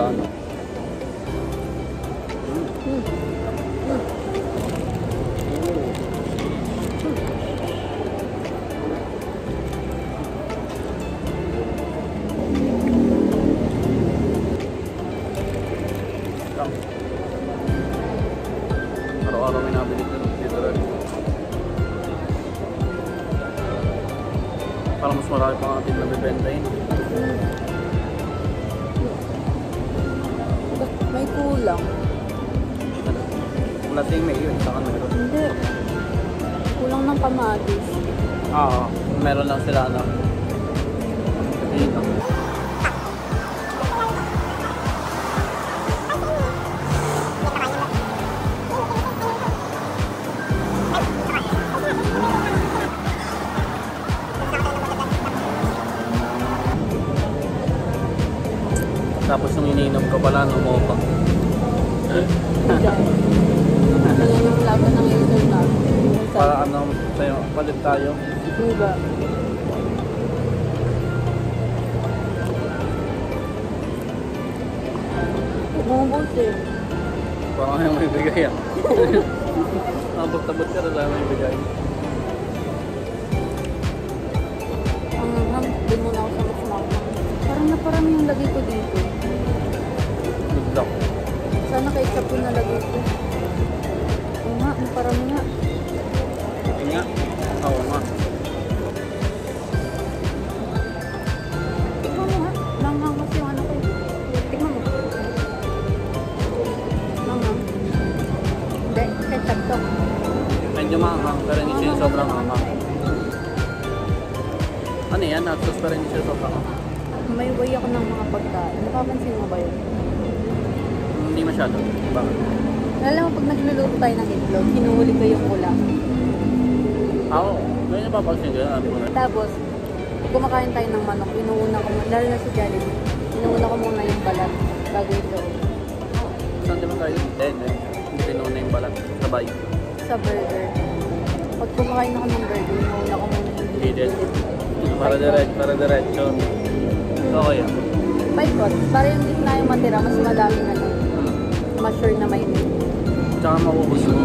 daan. Araw-araw may nabili dito rin. Parang mas marami pang ating nabibenta yun. May kulang. Wala tayong may yun, saka meron. Hindi. Kulang ng kamatis. Oo, meron lang sila ano. Dito. Tapos nung iniinom ko pala, umupa. Yan yung laga ng user natin. Para ano, tayo, palit tayo. Diba? Bumubos eh. Parang ayaw may bigay ah. Abot-abot ka na may bigay. Di mo na ako sa mas-makmak. Parang naparami yung lagay ko dito. Good luck. Sana ketchup yung nalagay ko. Oo nga, parami nga. Yun nga. Oo nga. Tignan mo nga. Langang mas yung ano ko. Tignan mo. Langang. Hindi, ketchup to. Medyo maanghang, pero hindi siya sobrang anghang. Ano yan? Nachos pero hindi siya sobrang anghang. May way ako ng mga pagkain. Napapansin mo ba yun? Hindi masyado. Bakit? Alam mo, pag nagluluto tayo ng itlog, hinuhuli ko yung ulam. Oo. Ngayon napapansin ko yan. Tapos, kumakain tayo ng manok, inuuna ko, lalo na sa Jollibee, inuuna ko muna yung balat bago ito. Saan naman tayo? Hindi. Hindi tinuna yung balat. Sabay. Sa burger. Pag kumakain ako ng burger, inuuna ko muna yung Gilid. Para diretso. Okay yan. Paikot, para yung gitna yung matira, mas madaming ano, mas sure na may meat. Tsaka makukus mo.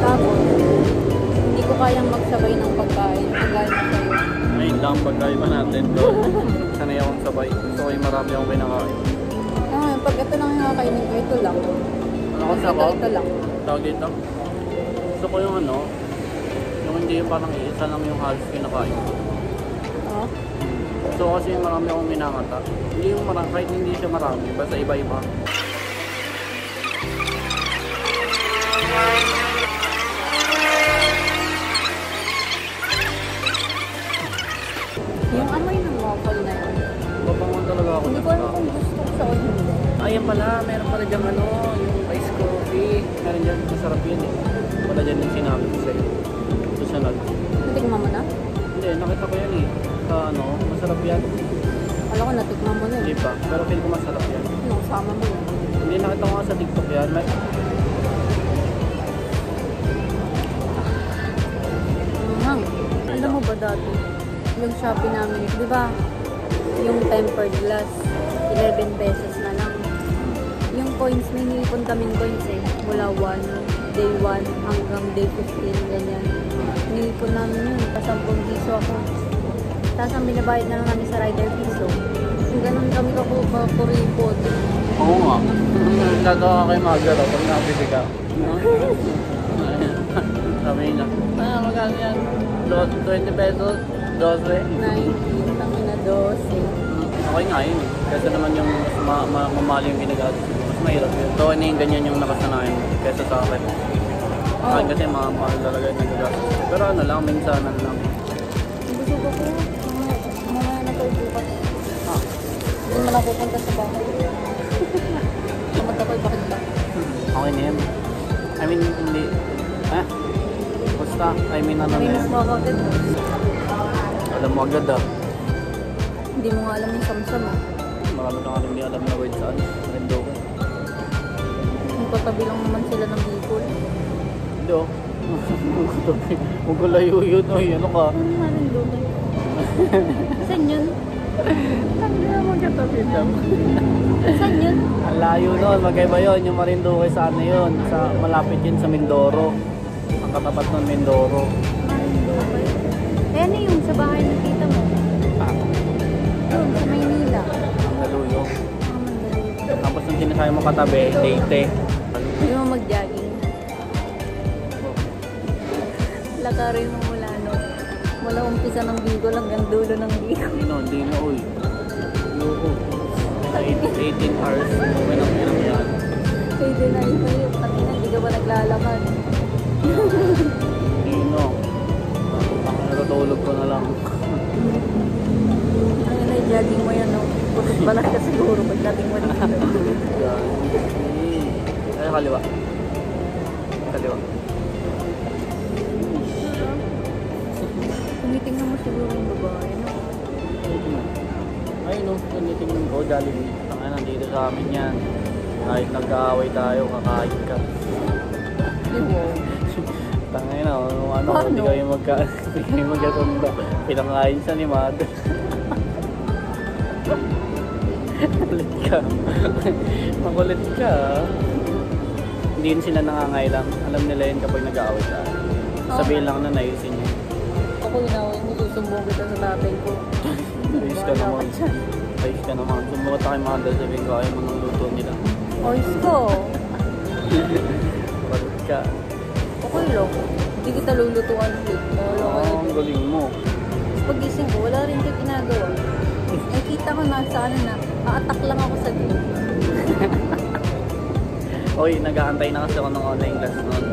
Tapos, hindi ko kayang magsabay ng pagkain. Pagkain na sa'yo. Ngayon lang pagkaiba natin doon. Sanay akong sabay. Gusto ko yung marami akong pinakain. Pag ito lang yung kakainin ko, ito lang. Ano ko sa ko? Ito lang. Tawag dito. Gusto ko yung ano, yung hindi yung parang isa lang yung halos kinakain. Oh. So kasi yung marami akong minangata. Hindi yung marami, kahit hindi siya marami, basta iba-iba. Yung amoy ng waffle na yun. Babangon talaga ako. Hindi ko alam kung gusto ko sa o hindi. Ayan pala, meron pala dyan ano, yung iced coffee. Meron dyan, masarap yun eh. Wala dyan yung sinabi ko sa'yo. Susunod. Natikman mo na? Hindi, nakita ko yan eh. Sa ano, masarap yan. Alam ko natikman mo na Hindi eh. pa, pero feel ko masarap yan. Nung sama mo yun. Hindi, nakita ko nga sa TikTok yan. May... Alam mo ba dati, yung Shopee namin, di ba, yung tempered glass, 11 pesos na lang. Yung coins, may nilipon kaming coins eh. Mula day 1 hanggang day 15, ganyan. Nilipon namin yun, pa 10 piso ako. Tapos ang binabayad na lang namin sa rider piso. Yung ganun kami kuripot. Oo nga. Nagkatawa ka kay Magdalo pag nakabili ka. Sabi niya, magkano yan? 20 pesos? 12? 19, kami na 12. Okay nga yun. Kasi naman yung mamali yung ginagamit. Mas mahirap yun. So, ano yung ganyan yung nakasanayan kesa sa akin. Oh. Akin kasi mahal talaga yung nagagastos. Pero ano lang, minsanan lang. Busog ako. Mamaya na ito bukas. Hindi mo lang pupunta sa bahay. Tamad ako, bakit ba? Okay na yun. I mean, hindi. Basta, I mean, ano na Famous yun. mo ako agad. Alam mo agad ah. Hindi mo nga alam yung samsam ah. Marami kang alam niya alam na word saan. Rendogan. Magpatabi lang naman sila ng Bicol. Hindi oh. Huwag ko layo yun. Oy, ano ka? Ano nga Rendogan? Saan yun? Ang naman katabi daw. Saan yun? Ang layo nun, magkaiba yun. Yung Marinduque sa ano yun, sa, malapit yun sa Mindoro. Ang katapat ng Mindoro. Marinduque. Eh, ano yung sa bahay ng tita mo? Ah, Doon, sa Maynila. ang Galuyong. Ah, Mandaluyong. Tapos yung sinasabi mo katabi, Leyte. Hindi mo mag-jogging. Lakarin mo mula, no? Mula umpisa ng Bicol hanggang dulo ng Bicol. Hindi na, uy. Loko. 18 hours. Okay na pinang yan. Pwede na ito yun. Pati na, hindi ka ba naglalakad? Hindi na. Ako natutulog ko na lang. Ang ina, jogging mo yan, no? Putot balat ka siguro pagdating mo dito. Yan. Ay, kaliwa. Kaliwa. Tumitingnan mo siguro yung babae, no? Ay, no. Tinitingnan ko. Jollibee. Tanga, nandito sa amin yan. Kahit nag-aaway tayo, kakain ka. Diba? Tanga na, ano, Paano? hindi kayo magkasundo. Pinakain siya ni Mother. Makulit ka. Makulit ka. Hindi yun sila nangangailang. Alam nila yun kapag nag-aaway tayo. Sabihin lang na naisin niya. Ako inaway mo, susumbong kita sa tatay ko. Ayos ka naman. Ayos ka naman. Sumukat kay Mother, sabihin ko, ayaw mo nang luto nila. Oyos ko. Makulit ka. Okay lang. Hindi kita lulutuan ulit. Ang galing mo. Pagising ko, wala rin kayo ginagawa. Nakikita ko na sa ano na, aatak lang ako sa game. Oy, nag-aantay na kasi ako ng online class noon.